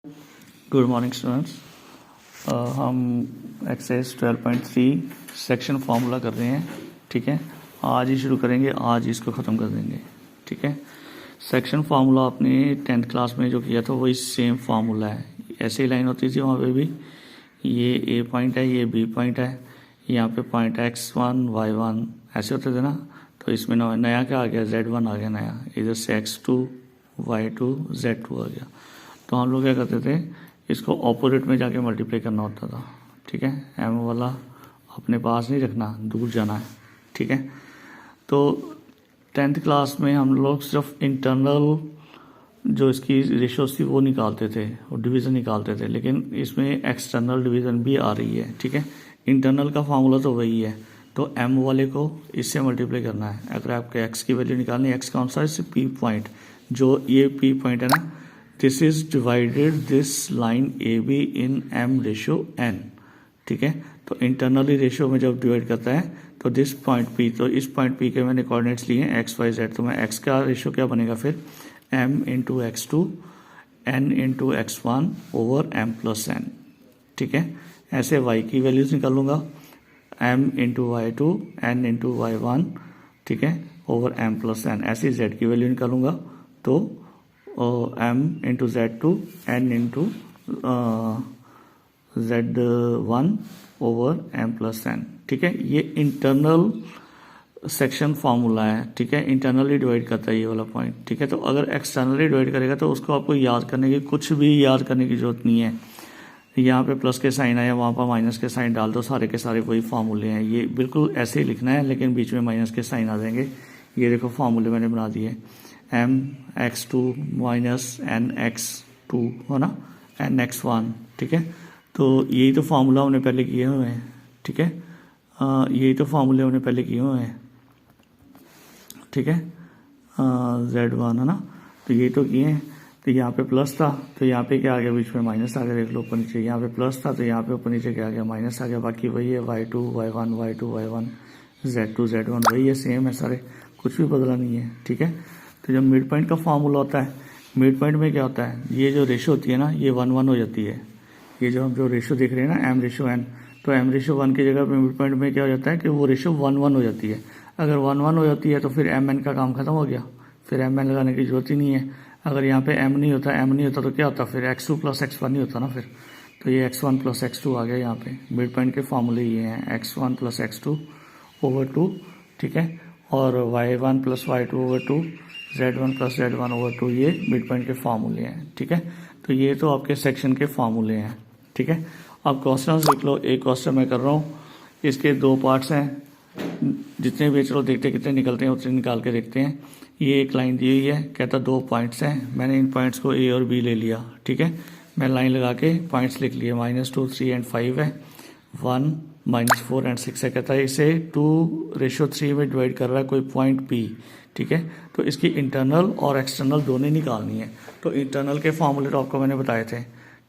Good morning students. हम exercise 12.3 section formula कर रहे हैं। ठीक है, आज ही शुरू करेंगे, आज इसको ख़त्म कर देंगे। ठीक है, सेक्शन फार्मूला आपने 10th क्लास में जो किया था वही सेम फार्मूला है। ऐसे ही लाइन होती थी वहाँ पे भी। ये ए पॉइंट है, ये बी पॉइंट है, यहाँ पे पॉइंट x1 y1 ऐसे होते थे ना। तो इसमें नया क्या आ गया, z1 आ गया नया, इधर से x2 y2 z2 आ गया। तो हम लोग क्या करते थे, इसको ऑपोजिट में जाके मल्टीप्लाई करना होता था। ठीक है, एम वाला अपने पास नहीं रखना, दूर जाना है। ठीक है, तो 10th क्लास में हम लोग सिर्फ इंटरनल जो इसकी रेशियोज थी वो निकालते थे और डिवीज़न निकालते थे, लेकिन इसमें एक्सटर्नल डिवीज़न भी आ रही है। ठीक है, इंटरनल का फार्मूला तो वही है, तो एम वाले को इससे मल्टीप्लाई करना है। अगर आपके एक्स की वैल्यू निकालनी है, एक्स कौन सा है, इससे पी पॉइंट, जो ये पी पॉइंट है ना, this is divided this line A B in M ratio N. ठीक है, तो इंटरनली रेशियो में जब डिवाइड करता है तो दिस पॉइंट पी, तो इस पॉइंट पी के मैंने कोऑर्डिनेट्स लिए हैं एक्स वाई जेड, तो मैं एक्स का रेशियो क्या बनेगा फिर, M into X two N into X one over M plus N. ठीक है, ऐसे वाई की वैल्यूज निकालूंगा, M into Y two N into Y one, ठीक है, ओवर एम प्लस एन। ऐसे जेड की वैल्यू निकालूंगा तो M into Z two N into Z one over M plus N. ठीक है, ये इंटरनल सेक्शन फार्मूला है। ठीक है, इंटरनली डिवाइड करता है ये वाला पॉइंट। ठीक है, तो अगर एक्सटर्नली डिवाइड करेगा तो उसको आपको याद करने की, कुछ भी याद करने की जरूरत नहीं है। यहाँ पे प्लस के साइन आया, वहाँ पर माइनस के साइन डाल दो, सारे के सारे वही फार्मूले हैं। ये बिल्कुल ऐसे ही लिखना है, लेकिन बीच में माइनस के साइन आ जाएंगे। ये देखो फार्मूले मैंने बना दिए, M X two minus N X two हो ना, एन एक्स वन। ठीक है, तो यही तो फार्मूला हमने पहले किए हुए हैं। ठीक है, यही तो फार्मूले हमने पहले किए हुए हैं। ठीक है, जेड वन है ना, तो यही तो किए हैं। तो यहाँ पे प्लस था तो यहाँ पे क्या आ गया, बीच में माइनस आ गया, देख लो ऊपर नीचे। यहाँ पे प्लस था तो यहाँ पे ऊपर नीचे क्या आ गया, माइनस आ गया। बाकी वही है, Y two Y one, Y two Y one, Z two Z one, वही है, सेम है सारे, कुछ भी बदला नहीं है। ठीक है, तो जब मिड पॉइंट का फॉर्मूला होता है, मिड पॉइंट में क्या होता है, ये जो रेशियो होती है ना, ये 1:1 हो जाती है। ये जो हम जो रेशियो देख रहे हैं ना, एम रेशियो एन, तो एम रेशियो 1 की जगह पे मिड पॉइंट में क्या हो जाता है कि वो रेशियो 1:1 हो जाती है। अगर 1:1 हो जाती है तो फिर एम एन का काम खत्म हो गया, फिर एम एन लगाने की जरूरत ही नहीं है। अगर यहाँ पे एम नहीं होता तो क्या होता, फिर x2 प्लस x1 नहीं होता ना फिर। तो ये x1 प्लस x2 आ गया यहाँ पे। मिड पॉइंट के फॉर्मूले ये हैं, x1 प्लस x2 ओवर 2। ठीक है, और y1 plus y2 over 2, z1 plus z1 over 2, ये मिड पॉइंट के फॉर्मूले हैं। ठीक है, तो ये तो आपके सेक्शन के फॉर्मूले हैं। ठीक है, अब क्वेश्चन देख लो। एक क्वेश्चन मैं कर रहा हूँ, इसके दो पार्ट्स हैं, जितने भी, चलो देखते कितने निकलते हैं, उतने निकाल के देखते हैं। ये एक लाइन दी हुई है, कहता 2 पॉइंट्स हैं, मैंने इन पॉइंट्स को ए और बी ले लिया। ठीक है, मैं लाइन लगा के पॉइंट्स लिख लिए, -2 3 एंड 5 है, 1 -4 एंड 6 है। कहता है इसे 2:3 में डिवाइड कर रहा है कोई पॉइंट पी। ठीक है, तो इसकी इंटरनल और एक्सटर्नल दोनों निकालनी है। तो इंटरनल के फॉर्मूले तो आपको मैंने बताए थे।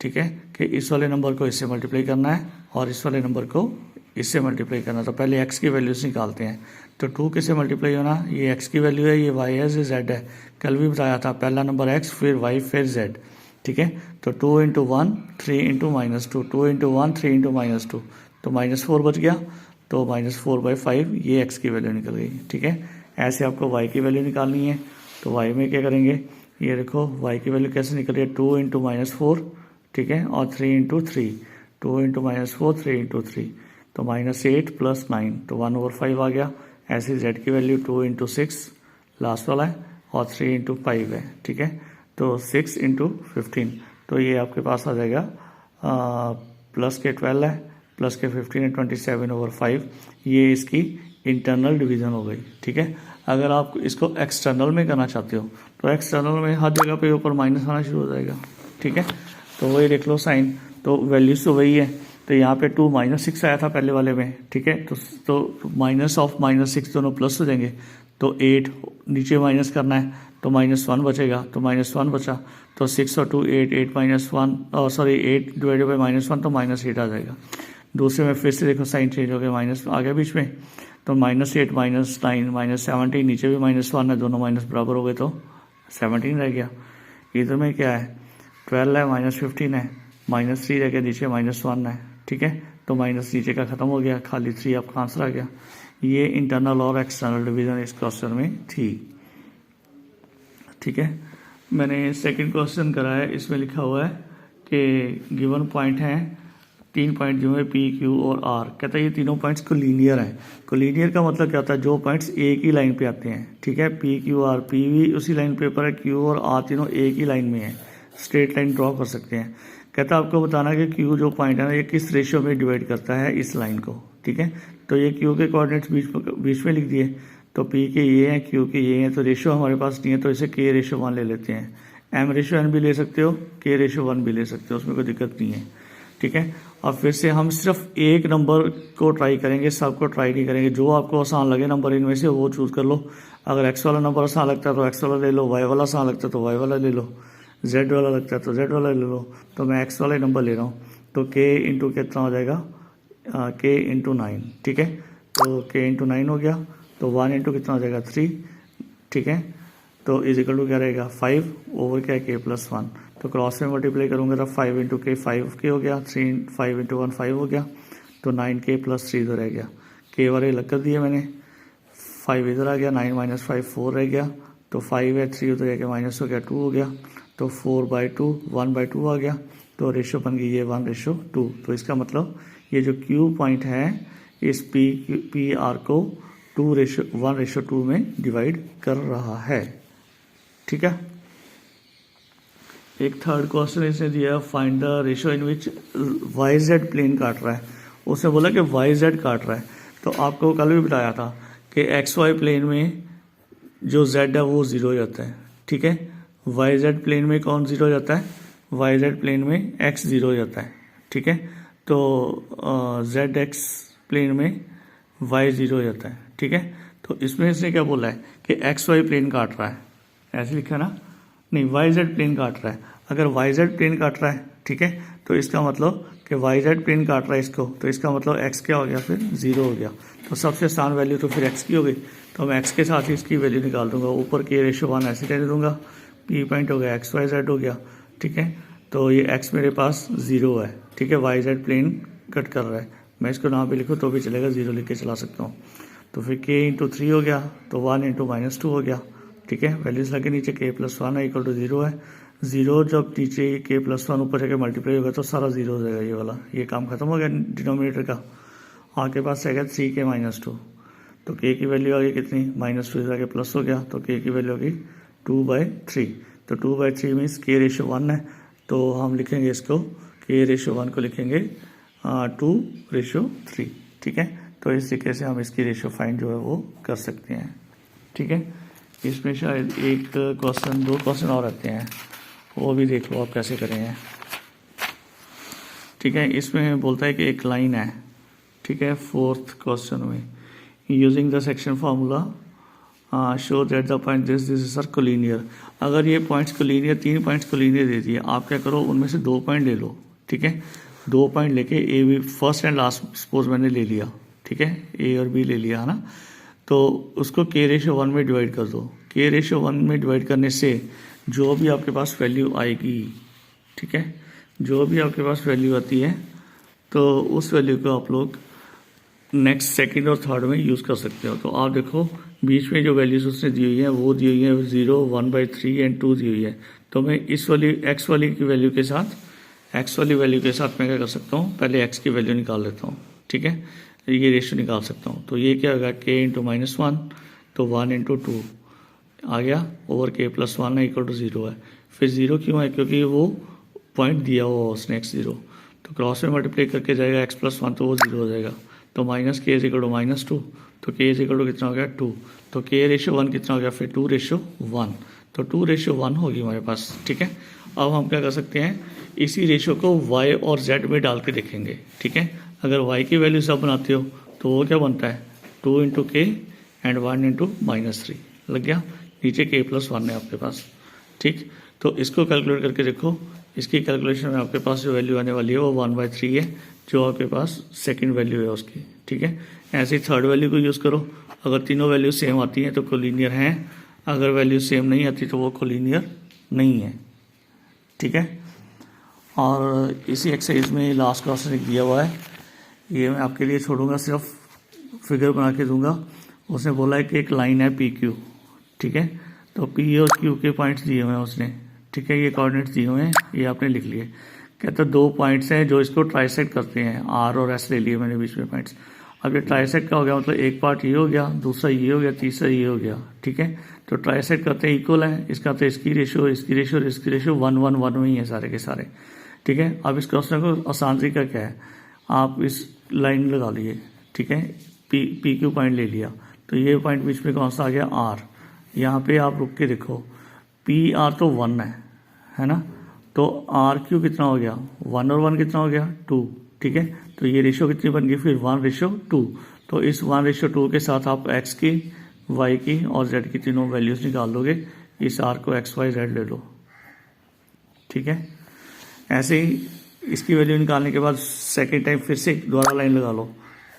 ठीक है, कि इस वाले नंबर को इससे मल्टीप्लाई करना है और इस वाले नंबर को इससे मल्टीप्लाई करना। तो पहले x की वैल्यूज निकालते हैं। तो 2 किससे मल्टीप्लाई होना, ये x की वैल्यू है, ये y है, ये z है। कल भी बताया था, पहला नंबर x, फिर y, फिर z। ठीक है, तो 2 इंटू 1 3 इंटू -2, 2 इंटू 1 3 इंटू -2, तो -4 बच गया। तो -4/5 ये x की वैल्यू निकल गई। ठीक है, ऐसे आपको y की वैल्यू निकालनी है। तो y में क्या करेंगे, ये देखो y की वैल्यू कैसे निकल रही है, 2 इंटू -4, ठीक है, और 3 इंटू 3, 2 इंटू -4 3 इंटू 3, तो -8 प्लस 9, तो 1/5 आ गया। ऐसे z की वैल्यू 2 इंटू 6 लास्ट वाला है, और 3 इंटू 5 है। ठीक है, तो 6 इंटू 15, तो ये आपके पास आ जाएगा प्लस के 12 है, प्लस के 15 है, 27/5। ये इसकी इंटरनल डिवीजन हो गई। ठीक है, अगर आप इसको एक्सटर्नल में करना चाहते हो तो एक्सटर्नल में हर जगह पे ऊपर माइनस आना शुरू हो जाएगा। ठीक है, तो वही देख लो साइन, तो वैल्यूज तो वही है। तो यहाँ पे 2 -6 आया था पहले वाले में। ठीक है, तो माइनस ऑफ -6 दोनों प्लस हो जाएंगे। तो 8 नीचे माइनस करना है, तो -1 बचेगा, तो -1 बचा। तो 6 और 2 8, 8 -1, सॉरी 8 डिवाइडेड बाई -1, तो -8 आ जाएगा। दूसरे में फिर से देखो साइन चेंज हो गया, माइनस आ गया बीच में, तो -8 -9 -17, नीचे भी -1 है, दोनों माइनस बराबर हो गए तो 17 रह गया। इधर में क्या है, 12 है, -15 है, -3 रह गया, नीचे -1 है, ठीक है। तो माइनस नीचे का खत्म हो गया, खाली 3 आपका आंसर आ गया। ये इंटरनल और एक्सटर्नल डिवीजन इस क्वेश्चन में थी, ठीक है। मैंने सेकंड क्वेश्चन करा है, इसमें लिखा हुआ है कि गिवन पॉइंट हैं 3 पॉइंट जो है P, Q और R। कहता है ये तीनों पॉइंट्स कोलिनियर हैं। कोलिनियर का मतलब क्या होता है, जो पॉइंट्स एक ही लाइन पे आते हैं, ठीक है। P, Q, R, P भी उसी लाइन पे ऊपर है, Q और R तीनों एक ही लाइन में है, स्ट्रेट लाइन ड्रॉ कर सकते हैं। कहता है आपको बताना कि Q जो पॉइंट है ना, ये किस रेशियो में डिवाइड करता है इस लाइन को, ठीक है। तो ये Q के कोऑर्डिनेट्स बीच में लिख दिए, तो P के ये हैं, Q के ये हैं, तो रेशियो हमारे पास नहीं है, तो इसे K/1 ले लेते हैं। M/N भी ले सकते हो, K/1 भी ले सकते हो, उसमें कोई दिक्कत नहीं है, ठीक है। अब फिर से हम सिर्फ एक नंबर को ट्राई करेंगे, सबको ट्राई नहीं करेंगे। जो आपको आसान लगे नंबर इनमें से वो चूज़ कर लो। अगर x वाला नंबर आसान लगता है तो x वाला ले लो, y वाला आसान लगता है तो y वाला ले लो, z वाला लगता है तो z वाला ले लो। तो मैं x वाला नंबर ले रहा हूँ, तो k इंटू कितना हो जाएगा, k इंटू 9, ठीक है। तो k इंटू 9 हो गया, तो 1 इंटू कितना हो जाएगा 3, ठीक है। तो इज इक्वल टू क्या रहेगा 5 ओवर क्या है k+1। तो क्रॉस में मल्टीप्लाई करूँगा तो 5 इंटू के 5k हो गया, 5 इंटू 1 5 हो गया, तो 9k+3 इधर रह गया। k वाले अलग कर दिए मैंने, 5 इधर आ गया, 9 - 5 4 रह गया, तो 5 है 3 उधर गया, माइनस हो गया 2 हो गया, तो 4/2 1/2 आ गया। तो रेशो बन गई ये 1/2। तो इसका मतलब ये जो Q पॉइंट है इस PR को 1/2 में डिवाइड कर रहा है, ठीक है। एक थर्ड क्वेश्चन इसने दिया, find the ratio in which YZ plane काट रहा है। उसने बोला कि YZ काट रहा है, तो आपको कल भी बताया था कि XY प्लेन में जो Z है वो 0 हो जाता है, ठीक है। YZ प्लेन में कौन 0 हो जाता है, YZ प्लेन में X 0 हो जाता है, ठीक है। तो ZX प्लेन में Y 0 हो जाता है, ठीक है। तो इसमें इसने क्या बोला है कि XY प्लेन काट रहा है, ऐसे लिखा ना, नहीं YZ प्लेन काट रहा है। अगर YZ प्लेन काट रहा है, ठीक है, तो इसका मतलब कि YZ प्लेन काट रहा है इसको, तो इसका मतलब X क्या हो गया, फिर 0 हो गया। तो सबसे आसान वैल्यू तो फिर X की हो गई, तो मैं X के साथ ही इसकी वैल्यू निकाल दूंगा। ऊपर K/1 ऐसे रहने दूंगा, P पॉइंट हो गया XYZ हो गया, ठीक है। तो ये X मेरे पास 0 है, ठीक है। YZ प्लेन कट कर रहा है, मैं इसको यहाँ पे लिखूँ तो भी चलेगा, 0 लिख के चला सकता हूँ। तो फिर K इंटू 3 हो गया, तो 1 इंटू -2 हो गया, ठीक है। वैल्यूज लगे नीचे K+1 है इक्वल टू 0 है। 0 जब नीचे K+1 ऊपर जाके मल्टीप्लाई होगा तो सारा 0 हो जाएगा, ये वाला ये काम खत्म हो गया डिनोमिनेटर का। आपके पास रहेगा 3K -2, तो K की वैल्यू आ गई कितनी, -2 इधर आके प्लस हो गया, तो K की वैल्यू आ गई 2/3। तो 2/3 मीन्स K/1 है, तो हम लिखेंगे इसको K/1 को लिखेंगे 2/3, ठीक है। तो इस तरीके से हम इसकी रेशियो फाइंड जो है वो कर सकते हैं, ठीक है। इसमें शायद एक क्वेश्चन 2 क्वेश्चन और आते हैं, वो भी देख लो आप कैसे करेंगे, ठीक है। इसमें बोलता है कि एक लाइन है, ठीक है। 4th क्वेश्चन में using the section formula show that the point this are collinear. अगर ये पॉइंट्स कोलिनियर, 3 पॉइंट्स कोलिनियर दे दिए, आप क्या करो उनमें से 2 पॉइंट ले लो, ठीक है। 2 पॉइंट लेके A B, first and last suppose मैंने ले लिया, ठीक है, ए और बी ले लिया है ना, तो उसको K/1 में डिवाइड कर दो। K/1 में डिवाइड करने से जो भी आपके पास वैल्यू आएगी, ठीक है, जो भी आपके पास वैल्यू आती है तो उस वैल्यू को आप लोग नेक्स्ट, सेकंड और थर्ड में यूज़ कर सकते हो। तो आप देखो बीच में जो वैल्यूज उसने दी हुई है वो दी हुई है 0, 1/3 एंड 2 दी हुई है। तो मैं इस वाली X वाली की वैल्यू के साथ, X वाली वैल्यू के साथ मैं क्या कर सकता हूँ, पहले X की वैल्यू निकाल लेता हूँ, ठीक है। ये रेशियो निकाल सकता हूँ, तो ये क्या होगा K इंटू -1, तो 1 इंटू 2 आ गया ओवर K+1 है इक्वल टू 0 है। फिर 0 क्यों है, क्योंकि वो पॉइंट दिया हुआ उसने X0, तो क्रॉस में मल्टीप्लाई करके जाएगा X+1 तो वो 0 हो जाएगा। तो -K इक्वल टू -2, तो K इक्वल टू कितना हो गया 2, तो K/1 कितना हो गया फिर 2/1, तो 2/1 होगी हमारे पास, ठीक है। अब हम क्या कर सकते हैं, इसी रेशियो को Y और Z में डाल के देखेंगे, ठीक है। अगर Y की वैल्यू सब बनाते हो तो वो क्या बनता है 2 इंटू K एंड 1 इंटू -3 लग गया, नीचे K+1 है आपके पास, ठीक। तो इसको कैलकुलेट करके देखो, इसकी कैलकुलेशन में आपके पास जो वैल्यू आने वाली है वो 1/3 है, जो आपके पास सेकंड वैल्यू है उसकी, ठीक है। ऐसे ही थर्ड वैल्यू को यूज़ करो, अगर तीनों वैल्यू सेम आती हैं तो कोलिनियर हैं, अगर वैल्यू सेम नहीं आती तो वो कोलिनियर नहीं है, ठीक है। और इसी एक्सरसाइज में लास्ट क्वेश्चन एक दिया हुआ है, ये मैं आपके लिए छोड़ूंगा, सिर्फ फिगर बना के दूंगा। उसने बोला है कि एक लाइन है पी क्यू, ठीक है, तो पी और क्यू के पॉइंट्स दिए हुए हैं उसने, ठीक है, ये कोऑर्डिनेट्स दिए हुए हैं, ये आपने लिख लिए। कहता है 2 पॉइंट्स हैं जो इसको ट्राइसेक्ट करते हैं, आर और एस ले लिए मैंने बीच में पॉइंट्स। अब ये ट्राइसेक्ट का हो गया, मतलब एक पार्ट ये हो गया, दूसरा ये हो गया, तीसरा ये हो गया, ठीक है। तो ट्राइसेक्ट करते हैं इक्वल है, इसका तो इसकी रेशियो 1 1 1 में ही है सारे के सारे, ठीक है। अब इस क्वेश्चन को आसान तरीका क्या है, आप इस लाइन लगा लिए, ठीक है, पी क्यू पॉइंट ले लिया, तो ये पॉइंट बीच में कौन सा आ गया, आर। यहाँ पे आप रुक के देखो, पी आर तो 1 है ना, तो आर क्यू कितना हो गया, 1 और 1 कितना हो गया, 2, ठीक है। तो ये रेशियो कितनी बन गई फिर, 1:2। तो इस 1:2 के साथ आप एक्स की, वाई की और जेड की तीनों वैल्यूज निकाल दोगे। इस आर को एक्स वाई जेड ले लो, ठीक है। ऐसे ही इसकी वैल्यू निकालने के बाद सेकेंड टाइम फिर से दोबारा लाइन लगा लो,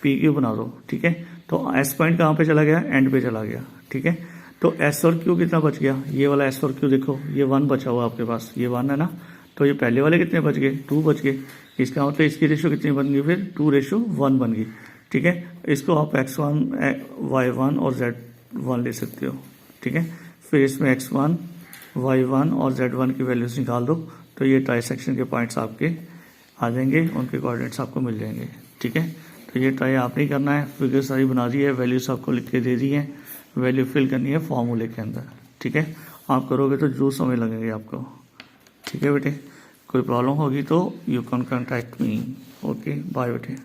पी क्यू बना दो, ठीक है। तो एस पॉइंट कहाँ पे चला गया, एंड पे चला गया, ठीक है। तो एस और क्यू कितना बच गया, ये वाला एस और क्यू देखो, ये 1 बचा हुआ आपके पास, ये 1 है ना, तो ये पहले वाले कितने बच गए, 2 बच गए। इसका मतलब इसकी रेशियो कितनी बन गई फिर, 2:1 बन गई, ठीक है। इसको आप x1 y1 और z1 ले सकते हो, ठीक है। फिर इसमें x1 y1 और z1 की वैल्यूज निकाल दो, तो ये ट्राइसेक्शन के पॉइंट्स आपके आ जाएंगे, उनके कोऑर्डिनेट्स आपको मिल जाएंगे, ठीक है। तो ये ट्राई आप नहीं करना है, फिगर सारी बना दी है, वैल्यूज आपको लिख के दे दी है, वैल्यू फिल करनी है फॉर्मूले के अंदर, ठीक है। आप करोगे तो जो समय लगेंगे आपको, ठीक है बेटे। कोई प्रॉब्लम होगी तो you can contact me, okay, bye बेटे।